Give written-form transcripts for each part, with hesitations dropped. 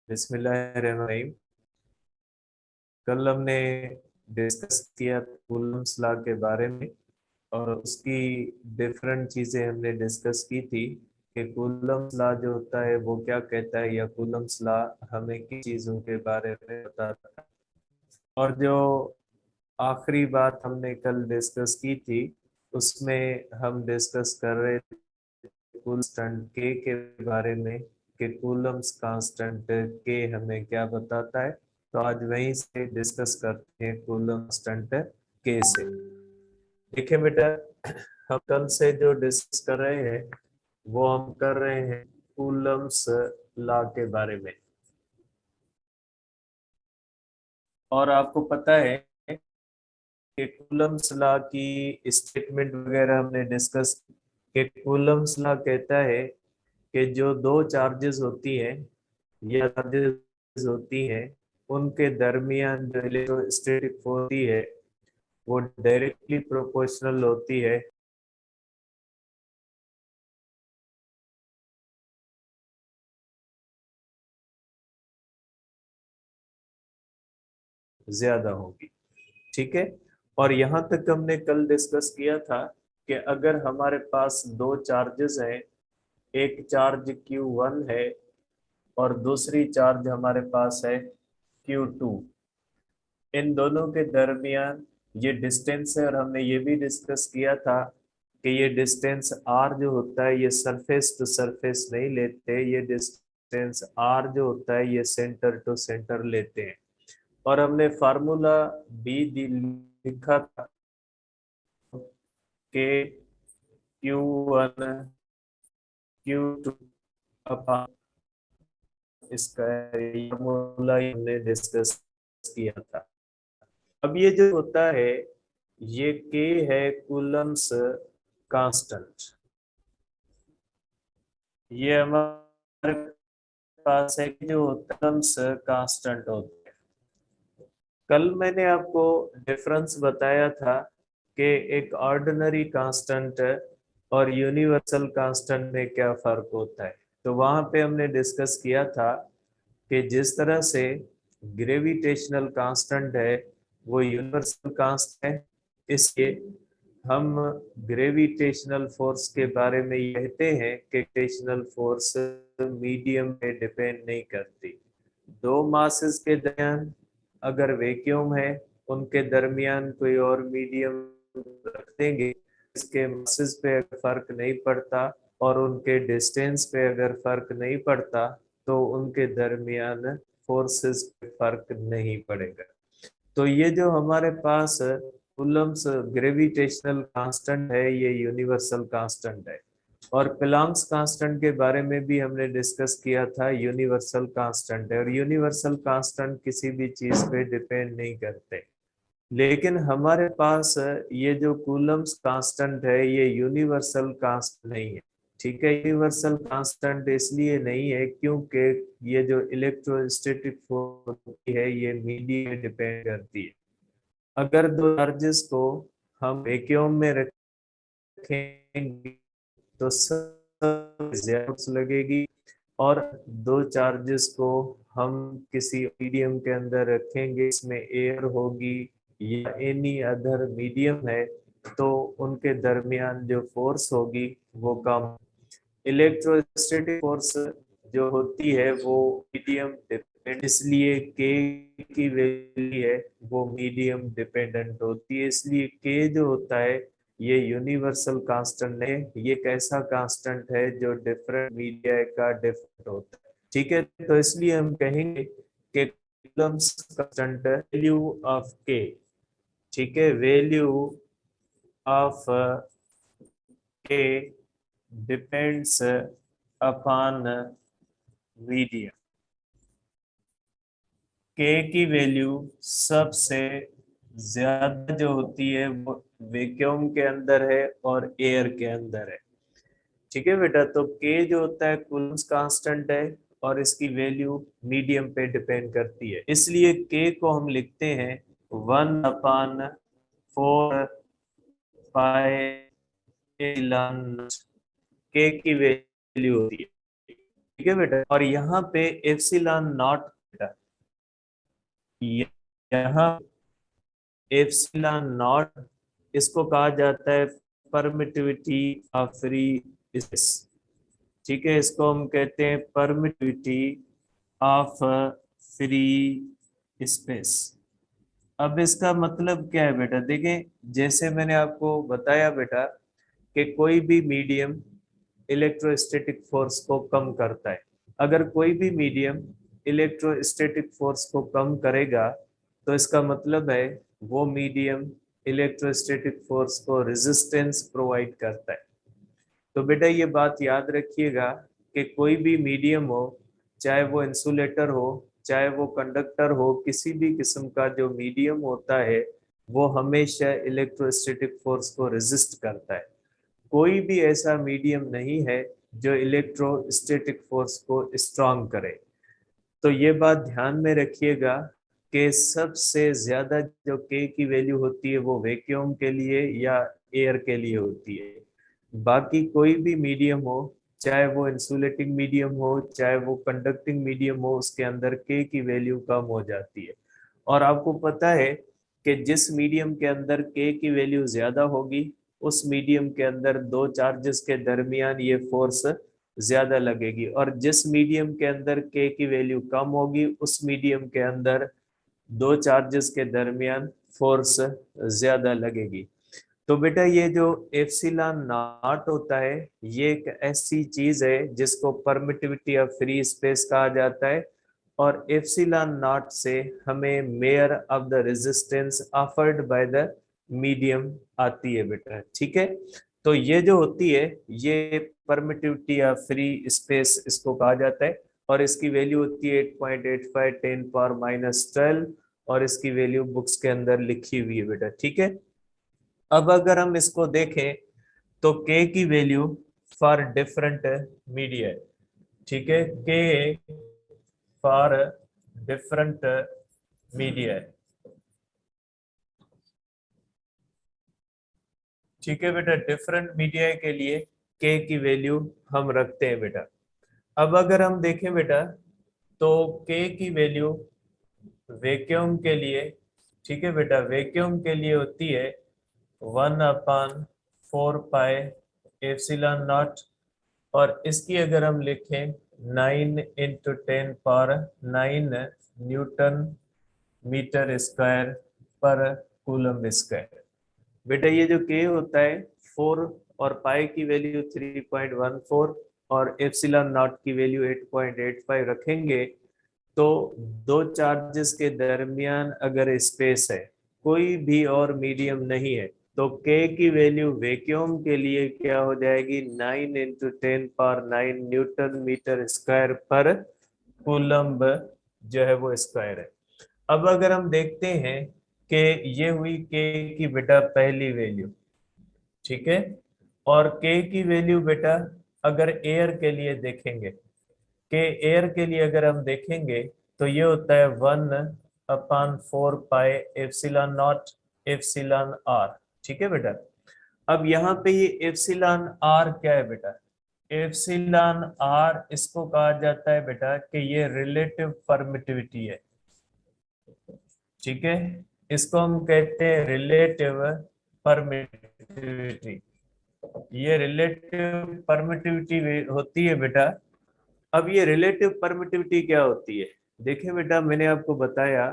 बिस्मिल्लाहिर्रहमानिर्रहीम। कल हमने डिस्कस किया कूलम्स लॉ के बारे में और उसकी डिफरेंट चीज़ें हमने डिस्कस की थी कि कूलम्स लॉ जो होता है वो क्या कहता है या कूलम्स लॉ हमें किन चीज़ों के बारे में बताता है। और जो आखिरी बात हमने कल डिस्कस की थी उसमें हम डिस्कस कर रहे थे कांस्टेंट के बारे में कि कूलम्स कांस्टेंट के हमें क्या बताता है। तो आज वहीं से डिस्कस करते हैं कूलम कांस्टेंट के से। देखिए बेटा, हम कल से जो डिस्कस कर रहे हैं वो हम कर रहे हैं कूलम्स लॉ के बारे में। और आपको पता है कि कूलम्स लॉ की स्टेटमेंट वगैरह हमने डिस्कस कि कूलम्स लॉ कहता है कि जो दो चार्जेस होती हैं या चार्जेस होती हैं उनके दरमियान जो इलेक्ट्रोस्टैटिक फोर्स होती है वो डायरेक्टली प्रोपोर्शनल होती है ज्यादा होगी। ठीक है। और यहाँ तक हमने कल डिस्कस किया था कि अगर हमारे पास दो चार्जेस हैं, एक चार्ज Q1 है और दूसरी चार्ज हमारे पास है Q2, इन दोनों के दरमियान ये डिस्टेंस है। और हमने ये भी डिस्कस किया था कि ये डिस्टेंस r जो होता है ये सरफेस टू सरफेस नहीं लेते, ये डिस्टेंस r जो होता है ये सेंटर टू सेंटर लेते हैं। और हमने फार्मूला भी लिखा था कि Q1 Q2 अपॉन इसका फार्मूला हमने डिस्कस किया था। अब ये जो होता है ये के है कूलम्स कांस्टेंट। ये हमारे पास है कि जो कूलम्स कांस्टेंट होते हैं। कल मैंने आपको डिफरेंस बताया था कि एक ऑर्डिनरी कांस्टेंट और यूनिवर्सल कांस्टेंट में क्या फर्क होता है। तो वहां पे हमने डिस्कस किया था कि जिस तरह से ग्रेविटेशनल कांस्टेंट है वो यूनिवर्सल कांस्टेंट है, इसलिए हम ग्रेविटेशनल फोर्स के बारे में कहते हैं कि ग्रेविटेशनल फोर्स मीडियम पे डिपेंड नहीं करती। दो मासेस के दरमियान अगर वैक्यूम है उनके दरमियान कोई और मीडियम रख देंगे, इसके मासेस पे फर्क नहीं पड़ता और उनके डिस्टेंस पे अगर फर्क नहीं पड़ता तो उनके दरमियान फोर्सेस पे फर्क नहीं पड़ेगा। तो ये जो हमारे पास कूलम्स ग्रेविटेशनल कांस्टेंट है ये यूनिवर्सल कांस्टेंट है। और प्लांक्स कांस्टेंट के बारे में भी हमने डिस्कस किया था, यूनिवर्सल कांस्टेंट है और यूनिवर्सल कांस्टेंट किसी भी चीज पे डिपेंड नहीं करते। लेकिन हमारे पास ये जो कूलम्स कांस्टेंट है ये यूनिवर्सल कांस्टेंट नहीं है। ठीक है, यूनिवर्सल कांस्टेंट इसलिए नहीं है क्योंकि ये जो इलेक्ट्रोस्टैटिक फोर्स होती है ये मीडियम पे डिपेंड करती है। अगर दो चार्जेस को हम वैक्यूम में रखेंगे तो सब ज्यादा फोर्स लगेगी, और दो चार्जेस को हम किसी मीडियम के अंदर रखेंगे इसमें एयर होगी या एनी अदर मीडियम है तो उनके दरमियान जो फोर्स होगी वो कम। इलेक्ट्रोस्टैटिक फोर्स जो होती है वो मीडियम डिपेंडेंट, इसलिए के की वैल्यू है वो मीडियम डिपेंडेंट होती है। इसलिए के जो होता है ये यूनिवर्सल कांस्टेंट है, ये कैसा कांस्टेंट है जो डिफरेंट मीडिया का डिफरेंट होता है। ठीक है, तो इसलिए हम कहेंगे कि कूलम्स कांस्टेंट वैल्यू ऑफ के, ठीक है, वैल्यू ऑफ के डिपेंड्स अपॉन मीडियम। के की वैल्यू सबसे ज्यादा जो होती है वो वैक्यूम के अंदर है और एयर के अंदर है। ठीक है बेटा, तो के जो होता है कूलम्स कांस्टेंट है और इसकी वैल्यू मीडियम पे डिपेंड करती है, इसलिए के को हम लिखते हैं 1/4 पाई के की वैल्यू होती है। ठीक ठीक है बेटा। और यहाँ पे एप्सिलॉन नॉट बेटा, यहाँ एप्सिलॉन नॉट इसको कहा जाता है परमिटिविटी ऑफ फ्री स्पेस। ठीक है, इसको हम कहते हैं परमिटिविटी ऑफ फ्री स्पेस। अब इसका मतलब क्या है बेटा, देखें जैसे मैंने आपको बताया बेटा कि कोई भी मीडियम इलेक्ट्रोस्टैटिक फोर्स को कम करता है। अगर कोई भी मीडियम इलेक्ट्रोस्टैटिक फोर्स को कम करेगा तो इसका मतलब है वो मीडियम इलेक्ट्रोस्टैटिक फोर्स को रेजिस्टेंस प्रोवाइड करता है। तो बेटा ये बात याद रखिएगा कि कोई भी मीडियम हो, चाहे वो इंसुलेटर हो, चाहे वो कंडक्टर हो, किसी भी किस्म का जो मीडियम होता है वो हमेशा इलेक्ट्रोस्टैटिक फोर्स को रेजिस्ट करता है। कोई भी ऐसा मीडियम नहीं है जो इलेक्ट्रोस्टैटिक फोर्स को स्ट्रॉन्ग करे। तो ये बात ध्यान में रखिएगा कि सबसे ज्यादा जो के की वैल्यू होती है वो वैक्यूम के लिए या एयर के लिए होती है। बाकी कोई भी मीडियम हो, चाहे वो इंसुलेटिंग मीडियम हो, चाहे वो कंडक्टिंग मीडियम हो, उसके अंदर के की वैल्यू कम हो जाती है। और आपको पता है कि जिस मीडियम के अंदर के की वैल्यू ज्यादा होगी उस मीडियम के अंदर दो चार्जेस के दरमियान ये फोर्स ज्यादा लगेगी, और जिस मीडियम के अंदर के की वैल्यू कम होगी उस मीडियम के अंदर दो चार्जेस के दरमियान फोर्स ज्यादा लगेगी। तो बेटा ये जो एप्सिलॉन नॉट होता है ये एक ऐसी चीज है जिसको परमिटिविटी ऑफ फ्री स्पेस कहा जाता है, और एप्सिलॉन नॉट से हमें mayor of the resistance offered by the medium आती है बेटा। ठीक है, तो ये जो होती है ये परमिटिविटी ऑफ फ्री स्पेस इसको कहा जाता है, और इसकी वैल्यू होती है 8.85 10⁻⁻12, और इसकी वैल्यू बुक्स के अंदर लिखी हुई है बेटा। ठीक है, अब अगर हम इसको देखें तो के की वैल्यू फॉर डिफरेंट मीडिया, ठीक है, के फॉर डिफरेंट मीडिया, ठीक है बेटा, डिफरेंट मीडिया के लिए के की वैल्यू हम रखते हैं बेटा। अब अगर हम देखें बेटा तो के की वैल्यू वैक्यूम के लिए, ठीक है बेटा, वैक्यूम के लिए होती है 1/4 पाई एप्सिलॉन नॉट, और इसकी अगर हम लिखें 9 × 10⁻⁹ न्यूटन मीटर स्क्वायर पर कूलम स्क्वायर। बेटा ये जो के होता है 4 और पाई की वैल्यू 3.14 और एप्सिलॉन नॉट की वैल्यू 8.85 रखेंगे तो दो चार्जेस के दरमियान अगर स्पेस है, कोई भी और मीडियम नहीं है, तो के की वैल्यू वैक्यूम के लिए क्या हो जाएगी 9 × 10⁻⁹ newton metre square per coulomb जो है वो स्क्वायर है। अब अगर हम देखते हैं कि ये हुई के की बेटा पहली वैल्यू, ठीक है, और के की वैल्यू बेटा अगर एयर के लिए देखेंगे, के एयर के लिए अगर हम देखेंगे तो ये होता है 1/4 pi epsilon not epsilon R. ठीक है बेटा, अब यहाँ पे ये एप्सिलॉन आर क्या है बेटा, एप्सिलॉन आर इसको कहा जाता है बेटा कि ये रिलेटिव परमिटिविटी है। ठीक है, इसको हम कहते हैं रिलेटिव परमिटिविटी, ये रिलेटिव परमिटिविटी होती है बेटा। अब ये रिलेटिव परमिटिविटी क्या होती है, देखिए बेटा मैंने आपको बताया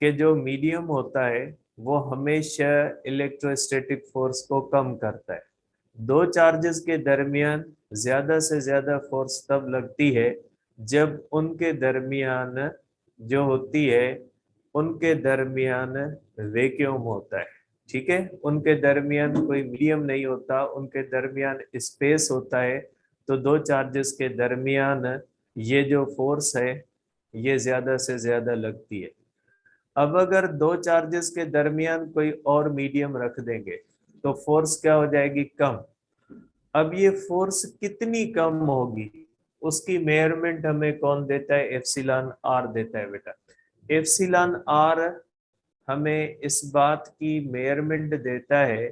कि जो मीडियम होता है वो हमेशा इलेक्ट्रोस्टैटिक फोर्स को कम करता है। दो चार्जेस के दरमियान ज्यादा से ज्यादा फोर्स तब लगती है जब उनके दरमियान जो होती है उनके दरमियान वैक्यूम होता है। ठीक है, उनके दरमियान कोई मीडियम नहीं होता, उनके दरमियान स्पेस होता है, तो दो चार्जेस के दरमियान ये जो फोर्स है ये ज्यादा से ज्यादा लगती है। अब अगर दो चार्जेस के दरमियान कोई और मीडियम रख देंगे तो फोर्स क्या हो जाएगी, कम। अब ये फोर्स कितनी कम होगी उसकी मेजरमेंट हमें कौन देता है, एप्सिलॉन आर देता है बेटा। एप्सिलॉन आर हमें इस बात की मेजरमेंट देता है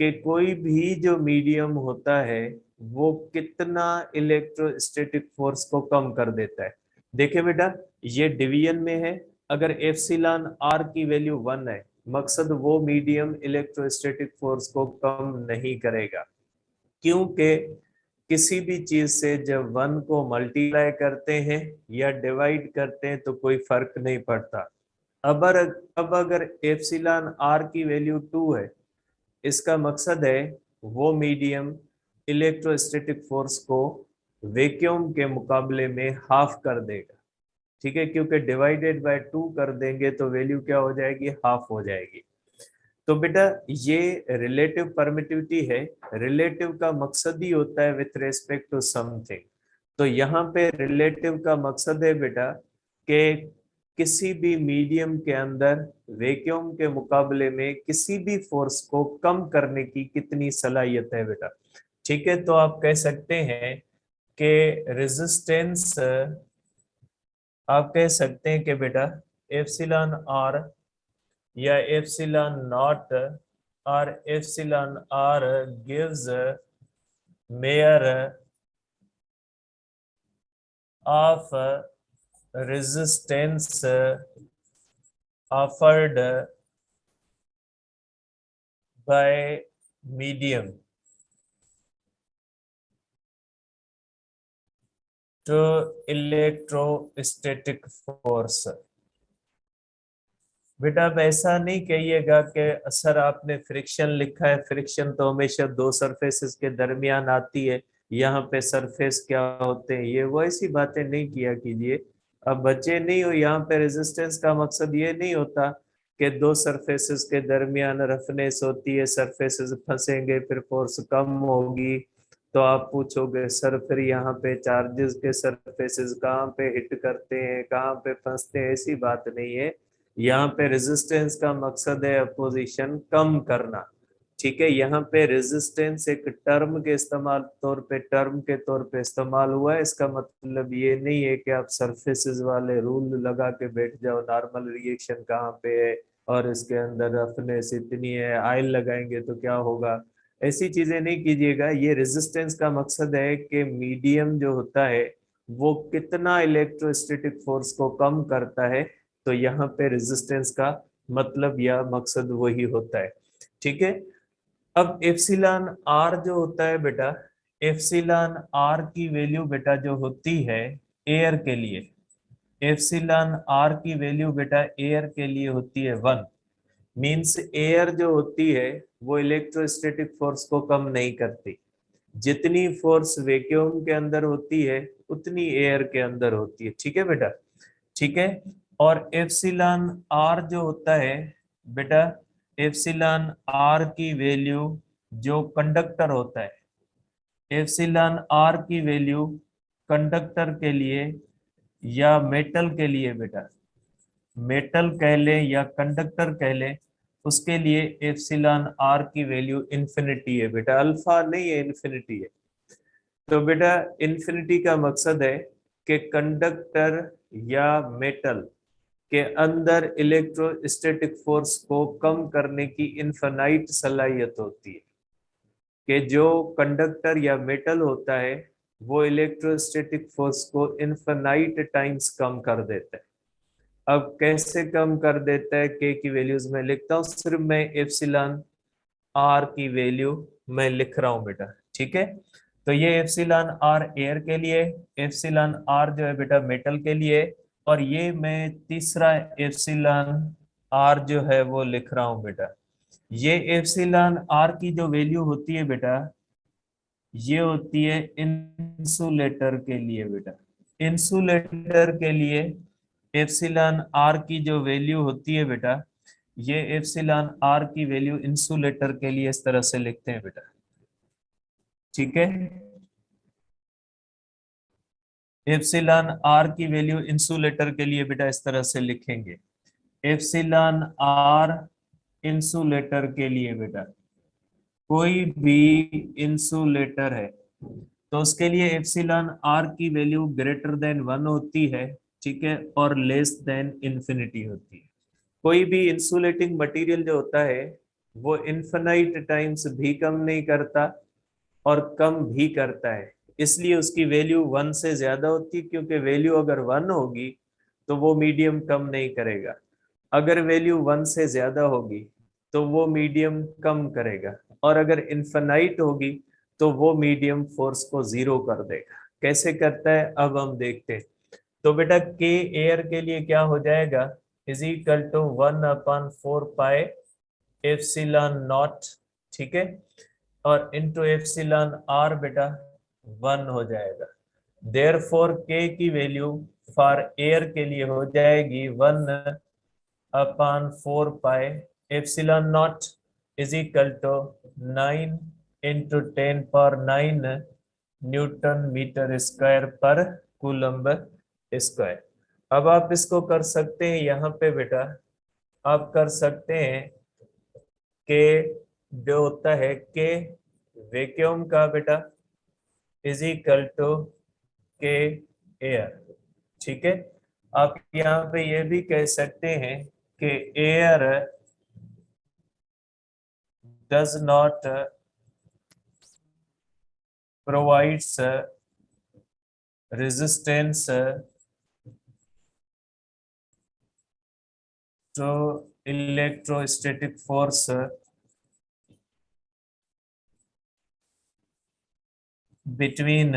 कि कोई भी जो मीडियम होता है वो कितना इलेक्ट्रोस्टैटिक फोर्स को कम कर देता है। देखिए बेटा, ये डिवीजन में है। अगर एप्सिलॉन आर की वैल्यू 1 है, मकसद वो मीडियम इलेक्ट्रोस्टैटिक फोर्स को कम नहीं करेगा, क्योंकि किसी भी चीज से जब 1 को मल्टीप्लाई करते हैं या डिवाइड करते हैं तो कोई फर्क नहीं पड़ता। अब अगर एप्सिलॉन आर की वैल्यू 2 है, इसका मकसद है वो मीडियम इलेक्ट्रोस्टैटिक फोर्स को वैक्यूम के मुकाबले में हाफ कर देगा। ठीक है, क्योंकि डिवाइडेड बाय 2 कर देंगे तो वैल्यू क्या हो जाएगी, हाफ हो जाएगी। तो बेटा ये रिलेटिव परमिटिविटी है। रिलेटिव का मकसद ही होता है विथ रेस्पेक्ट टू समथिंग। तो यहाँ पे रिलेटिव का मकसद है बेटा कि किसी भी मीडियम के अंदर वैक्यूम के मुकाबले में किसी भी फोर्स को कम करने की कितनी सलाहियत है बेटा। ठीक है, तो आप कह सकते हैं कि रेजिस्टेंस, आप कह सकते हैं कि बेटा एप्सिलॉन आर या एप्सिलॉन नॉट और epsilon R gives measure of resistance offered by medium to electrostatic force। बेटा अब ऐसा नहीं कहिएगा कि सर आपने फ्रिक्शन लिखा है, फ्रिक्शन तो हमेशा दो सरफेसेस के दरमियान आती है, यहाँ पे सरफेस क्या होते हैं, ये वो ऐसी बातें नहीं किया कीजिए। अब बच्चे नहीं हो, यहाँ पे रेजिस्टेंस का मकसद ये नहीं होता कि दो सरफेसेस के दरमियान रफनेस होती है, सरफेसेस फंसेंगे फिर फोर्स कम होगी। तो आप पूछोगे सर फिर यहाँ पे चार्जेस के सरफेसेस कहाँ पे हिट करते हैं, कहाँ पे फंसते हैं, ऐसी बात नहीं है। यहाँ पे रेजिस्टेंस का मकसद है अपोजिशन कम करना। ठीक है, यहाँ पे रेजिस्टेंस एक टर्म के इस्तेमाल तौर पे, टर्म के तौर पे इस्तेमाल हुआ है। इसका मतलब ये नहीं है कि आप सरफेसेस वाले रूल लगा के बैठ जाओ, नॉर्मल रिएक्शन कहाँ पे है और इसके अंदर रफनेस इतनी है, आयल लगाएंगे तो क्या होगा, ऐसी चीजें नहीं कीजिएगा। ये रेजिस्टेंस का मकसद है कि मीडियम जो होता है वो कितना इलेक्ट्रोस्टैटिक फोर्स को कम करता है। तो यहाँ पे रेजिस्टेंस का मतलब या मकसद वही होता है। ठीक है, अब एप्सिलॉन आर जो होता है बेटा, एप्सिलॉन आर की वैल्यू बेटा जो होती है एयर के लिए, एप्सिलॉन आर की वैल्यू बेटा एयर के लिए होती है 1। मींस एयर जो होती है वो इलेक्ट्रोस्टैटिक फोर्स को कम नहीं करती। जितनी फोर्स वैक्यूम के अंदर होती है उतनी एयर के अंदर होती है। ठीक है बेटा, ठीक है। और एप्सिलॉन आर जो होता है बेटा, एप्सिलॉन आर की वैल्यू जो कंडक्टर होता है, एप्सिलॉन आर की वैल्यू कंडक्टर के लिए या मेटल के लिए बेटा, मेटल कह ले या कंडक्टर कह ले, उसके लिए एप्सिलॉन आर की वैल्यू इन्फिनिटी है बेटा, अल्फा नहीं है, इन्फिनिटी है। तो बेटा इन्फिनिटी का मकसद है कि कंडक्टर या मेटल के अंदर इलेक्ट्रोस्टैटिक फोर्स को कम करने की इनफाइनाइट सलाहियत होती है, कि जो कंडक्टर या मेटल होता है वो इलेक्ट्रोस्टैटिक फोर्स को इनफाइनाइट टाइम्स कम कर देता है। अब कैसे कम कर देता है, के की वैल्यूज में लिखता हूँ, सिर्फ मैं एप्सिलॉन आर की वैल्यू मैं लिख रहा हूँ बेटा। ठीक है, तो ये एप्सिलॉन आर एयर के लिए, एप्सिलॉन आर जो है बेटा मेटल के लिए, और ये मैं तीसरा एप्सिलॉन आर जो है वो लिख रहा हूँ बेटा। ये एप्सिलॉन आर की जो वैल्यू होती है बेटा, ये होती है इंसुलेटर के लिए बेटा। इंसुलेटर के लिए एप्सिलॉन आर की जो वैल्यू होती है बेटा, ये एप्सिलॉन आर की वैल्यू इंसुलेटर के लिए इस तरह से लिखते हैं बेटा। ठीक है, एप्सिलॉन आर की वैल्यू इंसुलेटर के लिए बेटा इस तरह से लिखेंगे, एप्सिलॉन आर इंसुलेटर के लिए बेटा, कोई भी इंसुलेटर है तो उसके लिए एप्सिलॉन आर की वैल्यू ग्रेटर देन 1 होती है। ठीक है, और लेस देन इंफिनिटी होती है। कोई भी इंसुलेटिंग मटेरियल जो होता है वो इनफिनाइट टाइम्स भी कम नहीं करता और कम भी करता है, इसलिए उसकी वैल्यू 1 से ज्यादा होती है, क्योंकि वैल्यू अगर 1 होगी तो वो मीडियम कम नहीं करेगा, अगर वैल्यू 1 से ज्यादा होगी तो वो मीडियम कम करेगा, और अगर इनफाइनाइट होगी तो वो मीडियम फोर्स को जीरो कर देगा। कैसे करता है अब हम देखते हैं। तो बेटा के एयर के लिए क्या हो जाएगा, is equal to 1/4 pi epsilon naught, ठीक है, और इंटू एप्सिलॉन आर बेटा 1 हो जाएगा। देयरफॉर के की वैल्यू फॉर एयर के लिए हो जाएगी 1/4 pi epsilon naught is equal to 9 × 10⁻⁹ newton metre square per coulomb square. अब आप इसको कर सकते हैं यहाँ पे बेटा, आप कर सकते हैं के जो होता है के वैक्यूम का बेटा इज इक्वल टू के एयर, ठीक है। आप यहाँ पे ये भी कह सकते हैं कि air does not provides resistance to electrostatic force between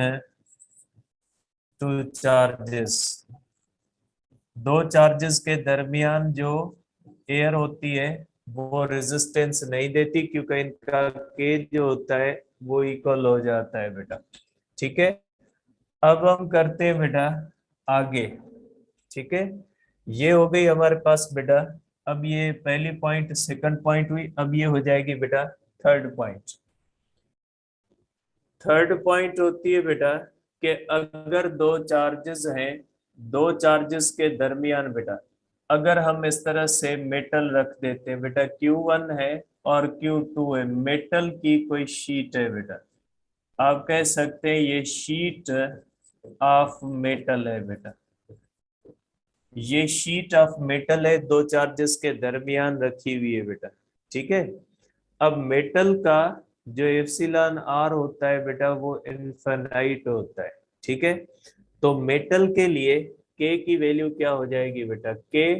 two charges. दो चार्जेस के दरमियान जो एयर होती है वो रेजिस्टेंस नहीं देती, क्योंकि इनका के जो होता है वो इक्वल हो जाता है बेटा, ठीक है। अब हम करते हैं बेटा आगे, ठीक है। ये हो गई हमारे पास बेटा, अब ये पहली पॉइंट सेकंड पॉइंट हुई, अब ये हो जाएगी बेटा थर्ड पॉइंट। थर्ड पॉइंट होती है बेटा कि अगर दो चार्जेस हैं, दो चार्जेस के दरमियान बेटा अगर हम इस तरह से मेटल रख देते हैं बेटा, Q1 है और Q2 है, मेटल की कोई शीट है बेटा, आप कह सकते हैं ये शीट ऑफ मेटल है बेटा, ये शीट ऑफ मेटल है, दो चार्जेस के दरमियान रखी हुई है बेटा, ठीक है। अब मेटल का जो एप्सिलॉन आर होता है बेटा वो इनफाइनाइट होता है, ठीक है। तो मेटल के लिए के की वैल्यू क्या हो जाएगी बेटा, के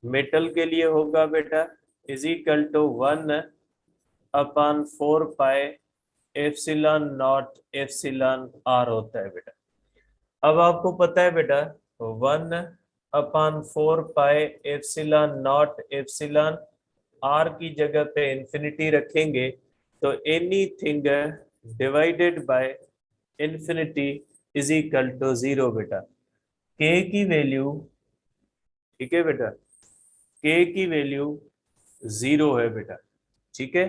मेटल के लिए होगा बेटा is equal to 1/4 pi epsilon not epsilon R होता है बेटा। अब आपको पता है बेटा 1/4 pi epsilon not epsilon R की जगह पे इंफिनिटी रखेंगे तो anything divided by infinity is equal to 0 बेटा। के की वैल्यू, ठीक है बेटा, के की वैल्यू 0 है बेटा, ठीक है।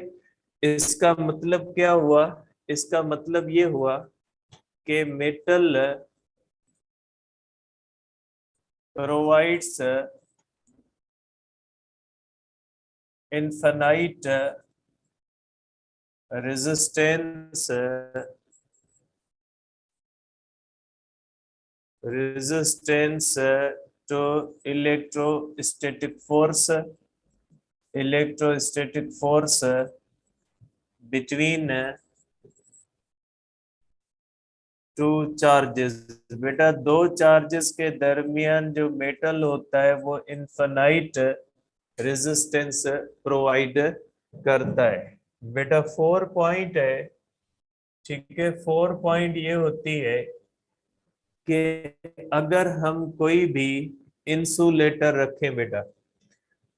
इसका मतलब क्या हुआ, इसका मतलब ये हुआ कि metal provides infinite resistance to electrostatic force between two charges. बेटा दो चार्जेस के दरमियान जो मेटल होता है वो इनफाइनाइट रेजिस्टेंस प्रोवाइड करता है बेटा। 4 पॉइंट है, ठीक है। 4 पॉइंट ये होती है कि अगर हम कोई भी इंसुलेटर रखें बेटा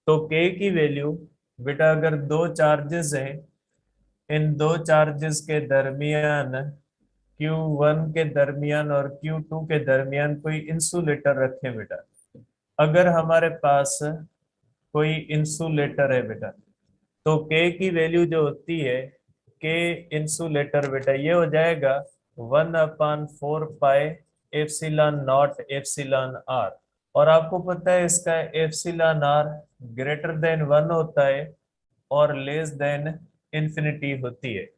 तो के की वैल्यू बेटा अगर दो चार्जेस हैं, इन दो चार्जेस के दरमियान Q1 के दरमियान और Q2 के दरमियान कोई इंसुलेटर रखें बेटा, अगर हमारे पास कोई इंसुलेटर है बेटा तो के की वैल्यू जो होती है के इंसुलेटर बेटा ये हो जाएगा 1/4 pi epsilon not epsilon R. और आपको पता है इसका एप्सिलॉन आर ग्रेटर देन 1 होता है और लेस देन इंफिनिटी होती है,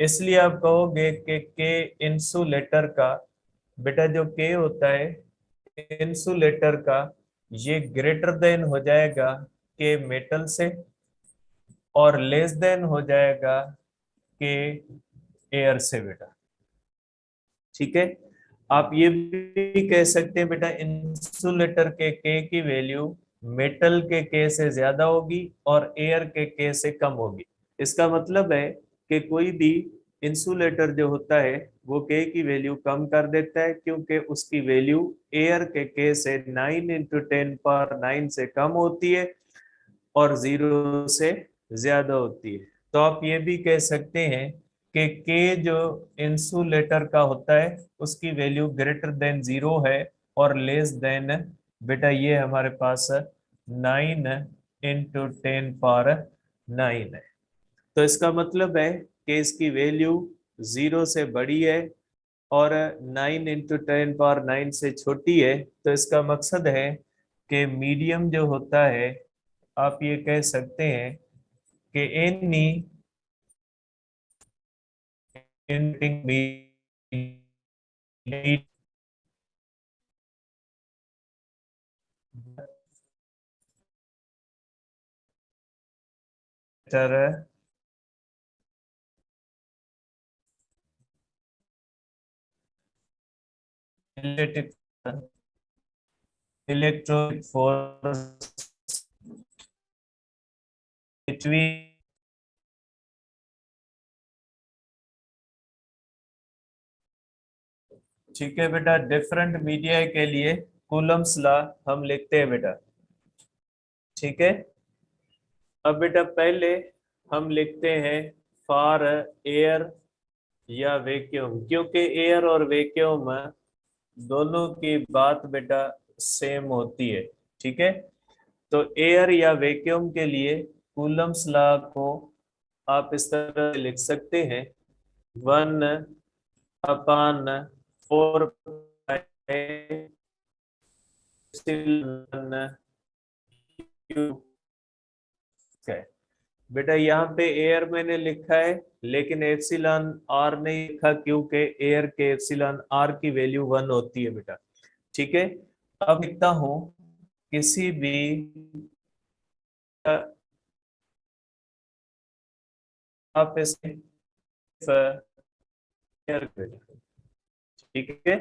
इसलिए आप कहोगे कि के इंसुलेटर का बेटा जो के होता है इंसुलेटर का ये ग्रेटर देन हो जाएगा के मेटल से और लेस देन हो जाएगा के एयर से बेटा। ठीक है, आप ये भी कह सकते हैं बेटा इंसुलेटर के के की वैल्यू मेटल के के से ज्यादा होगी और एयर के के से कम होगी। इसका मतलब है कि कोई भी इंसुलेटर जो होता है वो के की वैल्यू कम कर देता है, क्योंकि उसकी वैल्यू एयर के से 9 × 10⁹ से कम होती है और 0 से ज्यादा होती है। तो आप ये भी कह सकते हैं कि के जो इंसुलेटर का होता है उसकी वैल्यू ग्रेटर देन 0 है और लेस देन बेटा ये हमारे पास 9 × 10⁹ है। तो इसका मतलब है कि इसकी वैल्यू 0 से बड़ी है और 9 × 10⁹ से छोटी है। तो इसका मकसद है कि मीडियम जो होता है, आप ये कह सकते हैं कि any metre electronic force between, ठीक है बेटा, डिफरेंट मीडिया के लिए कूलम्स लॉ हम लिखते हैं बेटा। ठीक है, अब बेटा पहले हम लिखते हैं फॉर एयर या वैक्यूम, क्योंकि एयर और वैक्यूम दोनों की बात बेटा सेम होती है। ठीक है, तो एयर या वैक्यूम के लिए कूलम्स लॉ को आप इस तरह से लिख सकते हैं 1/4 है। बेटा यहाँ पे एयर मैंने लिखा है लेकिन एप्सिलॉन आर नहीं लिखा, क्योंकि एयर के एप्सिलॉन आर की वैल्यू 1 होती है बेटा। ठीक है, अब लिखता हूं किसी भी आप इसे ठीक है,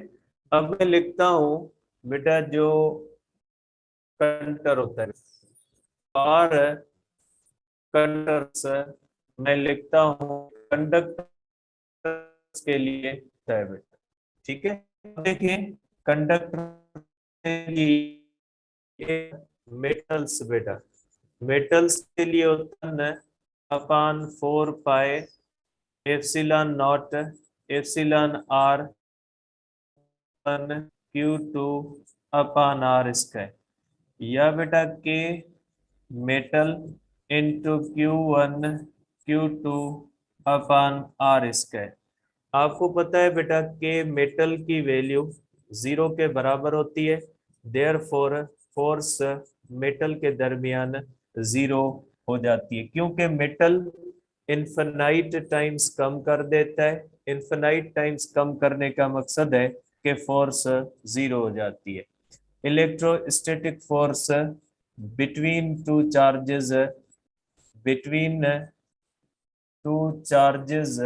अब मैं लिखता हूं बेटा जो कंडक्टर होता है और कंडक्टर्स मैं लिखता हूं कंडक्टर के लिए होता है बेटा। ठीक है, देखिए कंडक्टर के लिए मेटल्स बेटा, मेटल्स के लिए होता है 1/4 pi epsilon not epsilon R Q2/R², या बेटा के मेटल इंटू Q1 Q2/R²। आपको पता है बेटा के मेटल की वैल्यू 0 के बराबर होती है, देयरफॉर फोर्स मेटल के दरमियान 0 हो जाती है, क्योंकि मेटल इन्फिनाइट टाइम्स कम कर देता है। इन्फिनाइट टाइम्स कम करने का मकसद है कि फोर्स 0 हो जाती है। Electrostatic force between two charges, between two charges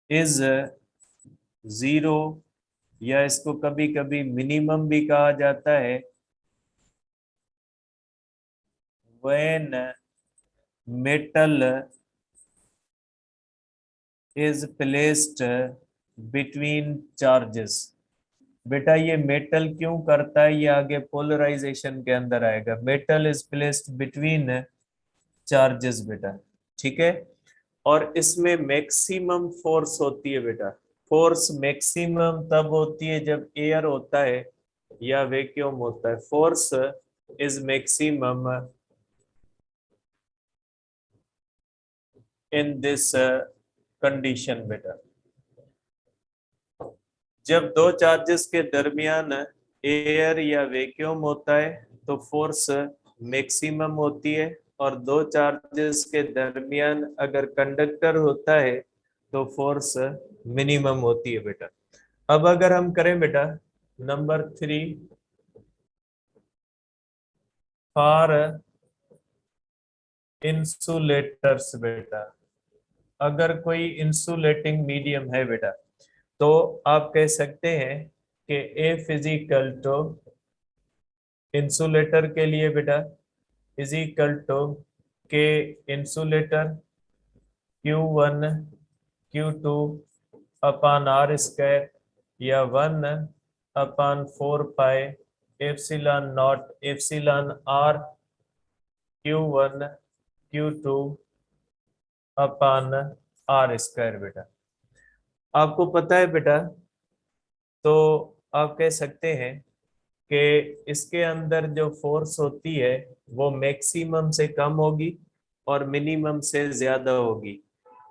is 0, या इसको कभी कभी मिनिमम भी कहा जाता है, when metal is placed between charges. बेटा ये मेटल क्यों करता है ये आगे पोलराइजेशन के अंदर आएगा। Metal is placed between charges बेटा। ठीक है, और इसमें मैक्सिमम फोर्स होती है बेटा। फोर्स मैक्सिमम तब होती है जब एयर होता है या वैक्यूम होता है। Force is maximum in this condition बेटा, जब दो चार्जेस के दरमियान एयर या वैक्यूम होता है तो फोर्स मैक्सिमम होती है, और दो चार्जेस के दरमियान अगर कंडक्टर होता है तो फोर्स मिनिमम होती है बेटा। अब अगर हम करें बेटा नंबर 3 फॉर इंसुलेटर्स बेटा, अगर कोई इंसुलेटिंग मीडियम है बेटा, तो आप कह सकते हैं कि ए फिजिकल टू इंसुलेटर के लिए बेटा is equal to K insulator Q1 Q2 upon R square या 1/4 pi epsilon not epsilon are Q1 Q2 upon R square बेटा। आपको पता है बेटा, तो आप कह सकते हैं कि इसके अंदर जो फोर्स होती है वो मैक्सिमम से कम होगी और मिनिमम से ज्यादा होगी।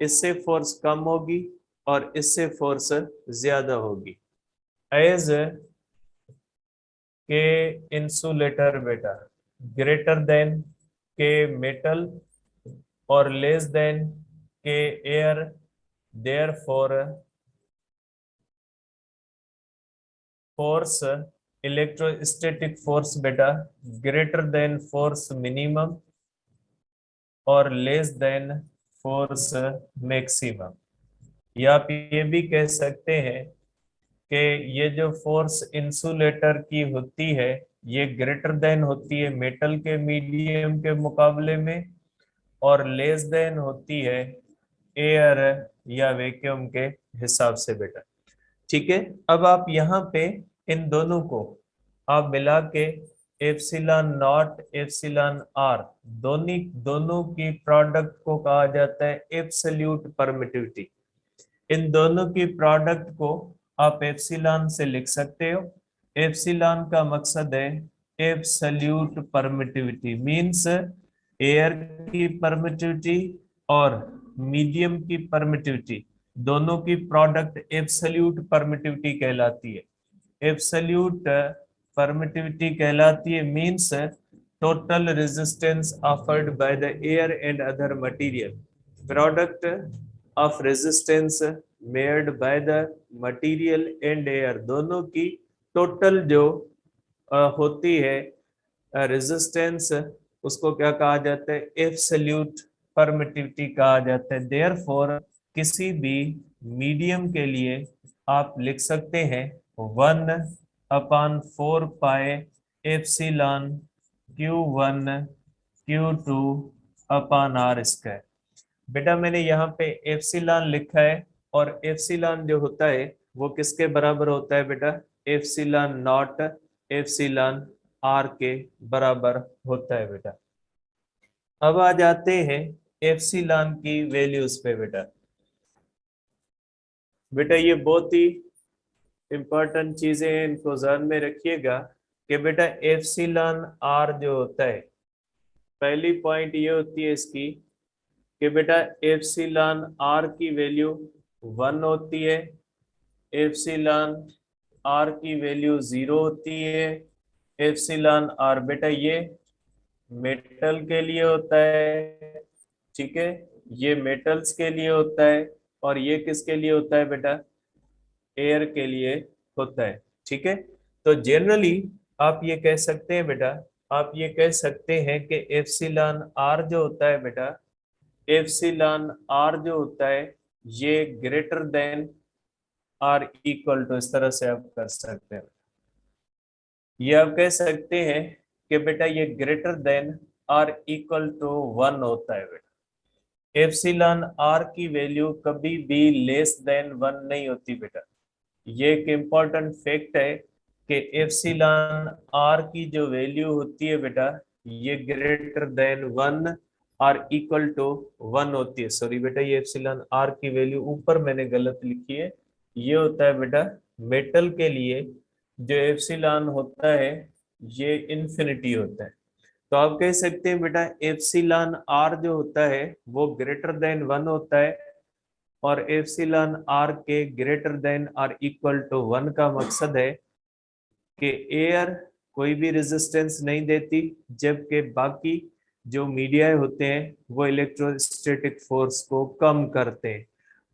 इससे फोर्स कम होगी और इससे फोर्स ज्यादा होगी। एज के इंसुलेटर बेटा ग्रेटर देन के मेटल और less than K air, there force electrostatic force बेटा ग्रेटर देन फोर्स मिनिमम और लेस देन फोर्स मैक्सिमम। या आप ये भी कह सकते हैं कि ये जो फोर्स इंसुलेटर की होती है ये ग्रेटर देन होती है मेटल के मीडियम के मुकाबले में और लेस देन होती है एयर या वैक्यूम के हिसाब से बेटा। ठीक है, अब आप यहाँ पे इन दोनों को आप मिला के एप्सिलॉन नॉट एप्सिलॉन आर दोनों दोनों की प्रोडक्ट को कहा जाता है एब्सोल्यूट परमिटिविटी। इन दोनों की प्रोडक्ट को आप एप्सिलॉन से लिख सकते हो। एप्सिलॉन का मकसद है एब्सोल्यूट परमिटिविटी, मींस एयर की परमिटिविटी और मीडियम की परमिटिविटी दोनों की प्रोडक्ट एब्सोल्यूट परमिटिविटी कहलाती है। एब्सोल्यूट परमिटिविटी कहलाती है means total resistance offered by the air and other material, product of resistance made by the material and air, दोनों की टोटल जो होती है रेजिस्टेंस, उसको क्या कहा जाता है एब्सोल्यूट परमिटिविटी कहा जाता है। देयरफॉर किसी भी मीडियम के लिए आप लिख सकते हैं 1/4 pi epsilon Q1 Q2 upon R square. बेटा मैंने यहाँ पे एप्सिलॉन लिखा है और एप्सिलॉन जो होता है वो किसके बराबर होता है बेटा, एप्सिलॉन नॉट एप्सिलॉन आर के बराबर होता है बेटा। अब आ जाते हैं एप्सिलॉन की वैल्यूज पे बेटा। बेटा ये बहुत ही इंपॉर्टेंट चीजें हैं, इनको ध्यान में रखिएगा कि बेटा एप्सिलॉन आर जो होता है, पहली पॉइंट ये होती है इसकी कि बेटा एप्सिलॉन आर की वैल्यू 1 होती है, एप्सिलॉन आर की वैल्यू 0 होती है। एप्सिलॉन आर बेटा ये मेटल के लिए होता है, ठीक है, ये मेटल्स के लिए होता है और ये किसके लिए होता है बेटा, एयर के लिए होता है। ठीक है, तो जनरली आप ये कह सकते हैं बेटा, आप ये कह सकते हैं कि एप्सिलॉन आर जो होता है बेटा, एप्सिलॉन आर जो होता है ये greater than or equal to, इस तरह से आप कर सकते हैं। ये आप कह सकते हैं कि बेटा ये greater than or equal to 1 होता है बेटा। एप्सिलॉन आर की वैल्यू कभी भी लेस देन 1 नहीं होती बेटा। ये एक इम्पॉर्टेंट फैक्ट है कि एप्सिलॉन आर की जो वैल्यू होती है बेटा ये greater than 1 or equal to 1 होती है। सॉरी बेटा, ये एप्सिलॉन आर की वैल्यू ऊपर मैंने गलत लिखी है, ये होता है बेटा मेटल के लिए जो एप्सिलॉन होता है ये इन्फिनिटी होता है। तो आप कह सकते हैं बेटा एप्सिलॉन आर जो होता है वो ग्रेटर देन 1 होता है और एप्सिलॉन आर के greater than or equal to 1 का मकसद है कि एयर कोई भी रेजिस्टेंस नहीं देती, जबकि बाकी जो मीडिया होते हैं वो इलेक्ट्रोस्टैटिक फोर्स को कम करते हैं।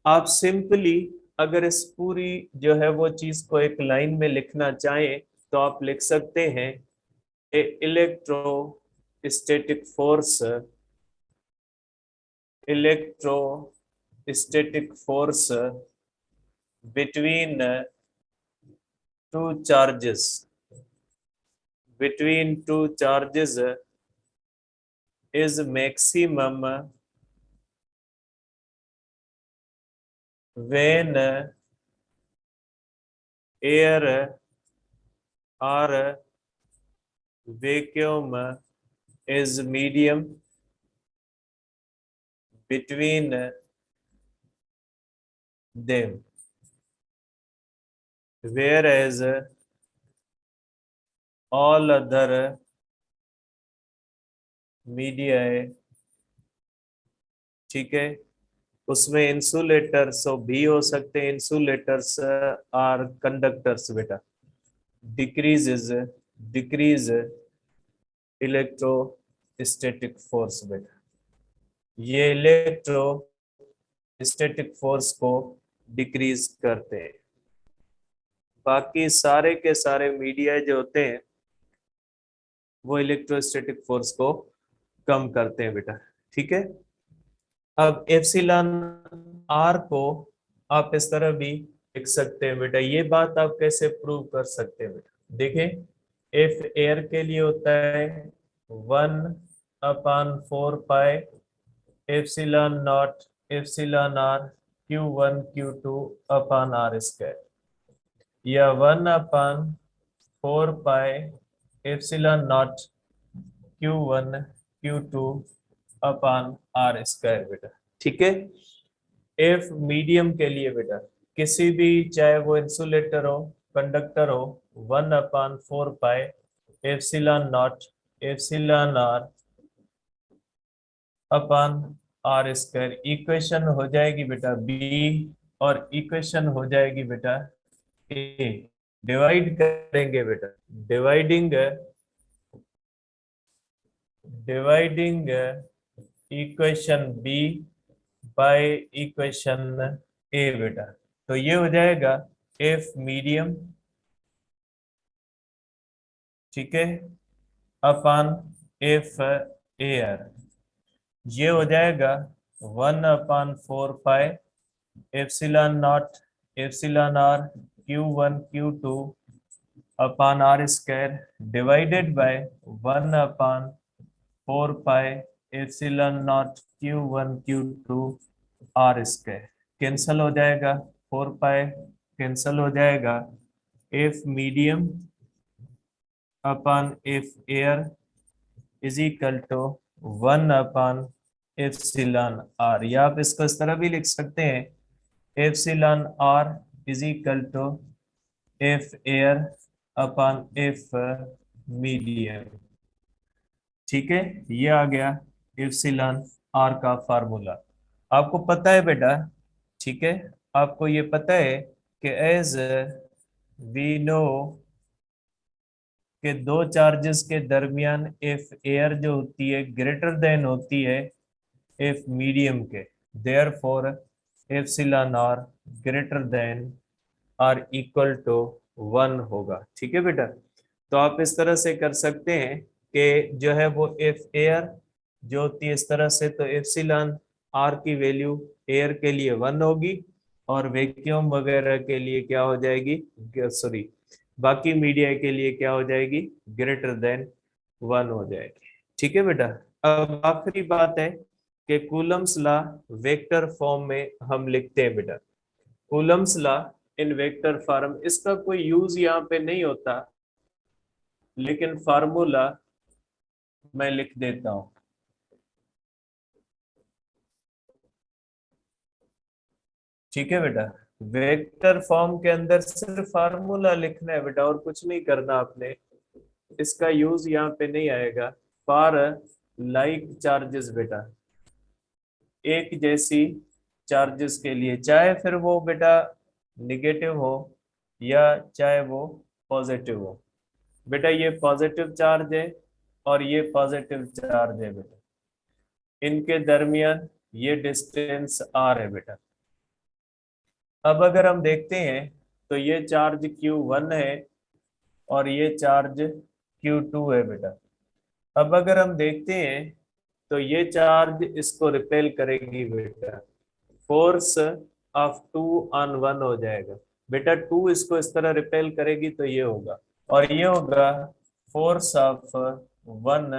आप सिंपली अगर इस पूरी जो है वो चीज को एक लाइन में लिखना चाहें तो आप लिख सकते हैं electrostatic force static force between two charges is maximum when air or vacuum is medium between them, whereas all other media, ठीक है, उसमें इंसुलेटर्स भी हो सकते हैं, इंसुलेटर्स आर कंडक्टर्स बेटा, डिक्रीज इलेक्ट्रोस्टैटिक फोर्स बेटा, ये इलेक्ट्रोस्टैटिक फोर्स को डिक्रीज करते हैं। बाकी सारे के सारे मीडिया जो होते हैं वो इलेक्ट्रोस्टैटिक फोर्स को कम करते हैं बेटा, ठीक है। अब एप्सिलॉन आर को आप इस तरह भी लिख सकते हैं बेटा, ये बात आप कैसे प्रूव कर सकते हैं बेटा, देखें, एफ एयर के लिए होता है 1/4 pi epsilon not epsilon are Q1 Q2 upon are square, या 1/4 pi epsilon not Q1 Q2 upon are square बेटा, ठीक है। एफ मीडियम के लिए बेटा, किसी भी चाहे वो इंसुलेटर हो कंडक्टर हो, 1/4 pi epsilon not epsilon R upon are square, equation हो जाएगी बेटा बी और इक्वेशन हो जाएगी बेटा ए। डिवाइड करेंगे बेटा, dividing equation B by equation A बेटा, तो ये हो जाएगा एफ मीडियम, ठीक है, अपॉन एफ एयर, ये हो जाएगा 1/4 pi epsilon not epsilon are Q1 Q2 upon are square divided by 1/4 pi epsilon not Q1 Q2 r square, cancel हो जाएगा, 4 पाई कैंसल हो जाएगा, F medium upon F air is equal to 1/एप्सिलॉन r, या आप इसको इस तरह भी लिख सकते हैं, epsilon r is equal to F air upon F medium, ठीक है। ये आ गया एप्सिलॉन आर का फार्मूला, आपको पता है बेटा, ठीक है, आपको ये पता है कि एज वी नो के दो चार्जेस के दरमियान एफ एयर जो होती है ग्रेटर देन होती है एफ मीडियम के, therefore epsilon R greater than or equal to 1 होगा, ठीक है बेटा। तो आप इस तरह से कर सकते हैं कि जो है वो एफ एयर जो होती है इस तरह से, तो एप्सिलॉन आर की वैल्यू एयर के लिए 1 होगी और वैक्यूम वगैरह के लिए क्या हो जाएगी, सॉरी बाकी मीडिया के लिए क्या हो जाएगी, ग्रेटर देन 1 हो जाएगी, ठीक है बेटा। अब आखिरी बात है कि कूलम्स लॉ वेक्टर फॉर्म में हम लिखते हैं बेटा, Coulomb's law in vector form, इसका कोई यूज यहाँ पे नहीं होता, लेकिन फार्मूला मैं लिख देता हूं, ठीक है बेटा। वेक्टर फॉर्म के अंदर सिर्फ फार्मूला लिखना है बेटा और कुछ नहीं करना आपने, इसका यूज यहाँ पे नहीं आएगा। फॉर लाइक चार्जेस बेटा, एक जैसी चार्जेस के लिए, चाहे फिर वो बेटा निगेटिव हो या चाहे वो पॉजिटिव हो, बेटा ये पॉजिटिव चार्ज है और ये पॉजिटिव चार्ज है बेटा, इनके दरमियान ये डिस्टेंस आर है बेटा। अब अगर हम देखते हैं तो ये चार्ज Q1 है और ये चार्ज Q2 है बेटा। अब अगर हम देखते हैं तो ये चार्ज इसको रिपेल करेगी बेटा, फोर्स ऑफ 2 on 1 हो जाएगा बेटा। 2 इसको इस तरह रिपेल करेगी तो ये होगा, और ये होगा फोर्स ऑफ 1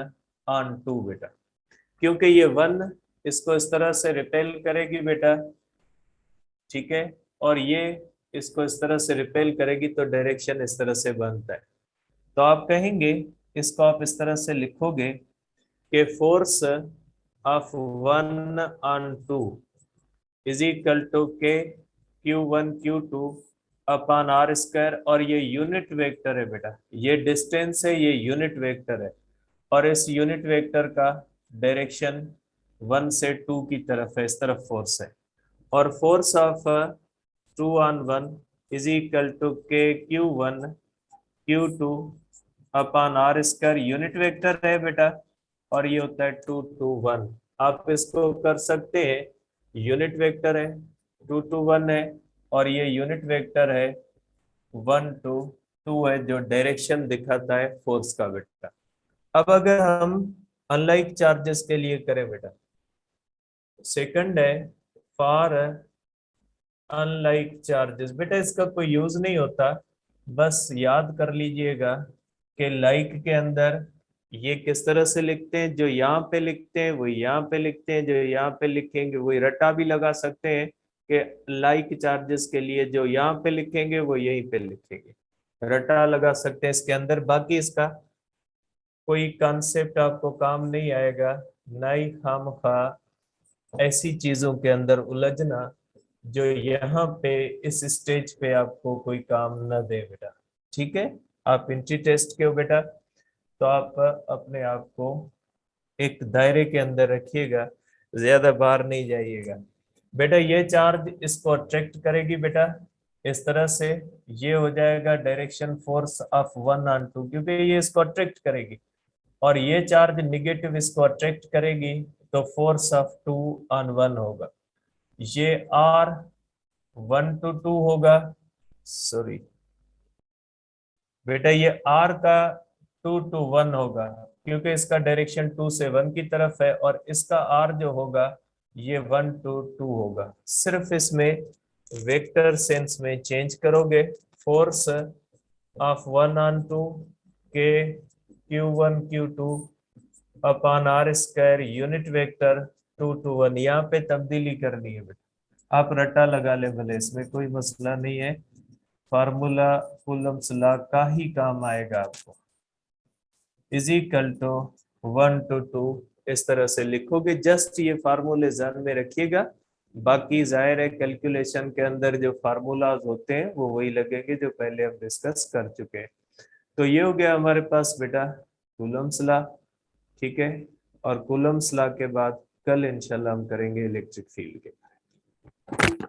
on 2 बेटा, क्योंकि ये 1 इसको इस तरह से रिपेल करेगी बेटा, ठीक है, और ये इसको इस तरह से रिपेल करेगी तो डायरेक्शन इस तरह से बनता है। तो आप कहेंगे, इसको आप इस तरह से लिखोगे कि force of 1 on 2 is equal to K Q1 Q2 upon are square, और ये यूनिट वेक्टर है बेटा, ये डिस्टेंस है, ये यूनिट वेक्टर है, और इस यूनिट वेक्टर का डायरेक्शन 1 से 2 की तरफ है, इस तरफ फोर्स है। और force of 2 on 1 is equal to K Q1 Q2 upon are square, unit vector है बेटा, और ये होता है 2 to 1। आप इसको कर सकते हैं, यूनिट वेक्टर है 2 to 1 है, और ये यूनिट वेक्टर है 1 to 2 है, जो डायरेक्शन दिखाता है फोर्स का बेटा। अब अगर हम अनलाइक चार्जेस के लिए करें बेटा, सेकंड है फॉर अनलाइक चार्जेस। बेटा इसका कोई यूज नहीं होता, बस याद कर लीजिएगा कि लाइक के अंदर ये किस तरह से लिखते हैं, जो यहाँ पे लिखते हैं वो यहाँ पे लिखते हैं, जो यहाँ पे लिखेंगे वही रटा भी लगा सकते हैं कि लाइक चार्जेस के लिए जो यहाँ पे लिखेंगे वो यहीं पे लिखेंगे, रटा लगा सकते हैं इसके अंदर। बाकी इसका कोई कॉन्सेप्ट आपको काम नहीं आएगा, ना ही खामखा ऐसी चीजों के अंदर उलझना जो यहाँ पे इस स्टेज पे आपको कोई काम न दे बेटा, ठीक है। आप इंट्री टेस्ट के हो बेटा, तो आप अपने आप को एक दायरे के अंदर रखिएगा, ज्यादा बाहर नहीं जाइएगा बेटा। ये चार्ज इसको अट्रैक्ट करेगी बेटा, इस तरह से ये हो जाएगा डायरेक्शन फोर्स ऑफ 1 on 2, क्योंकि ये इसको अट्रैक्ट करेगी, और ये चार्ज निगेटिव इसको अट्रैक्ट करेगी, तो फोर्स ऑफ 2 on 1 होगा। ये आर 1 to 2 होगा, सॉरी बेटा ये आर का 2 to 1 होगा, क्योंकि इसका डायरेक्शन 2 से 1 की तरफ है, और इसका आर जो होगा ये 1 to 2 होगा। सिर्फ इसमें वेक्टर सेंस में चेंज करोगे, force of 1 on 2 K Q1 Q2 upon are square unit vector 2 to 1, यहाँ पे तब्दीली करनी है बेटा। आप रट्टा लगा ले भले, इसमें कोई मसला नहीं है, फार्मूला कूलम्स लॉ का ही काम आएगा आपको। इज इक्वल टू 1 to 2 इस तरह से लिखोगे, जस्ट ये फार्मूले ध्यान में रखिएगा। बाकी जाहिर है कैलकुलेशन के अंदर जो फार्मूलाज होते हैं वो वही लगेंगे जो पहले हम डिस्कस कर चुके हैं। तो ये हो गया हमारे पास बेटा कूलम्स लॉ, ठीक है। और कूलम्स लॉ के बाद कल इंशाल्लाह हम करेंगे इलेक्ट्रिक फील्ड के।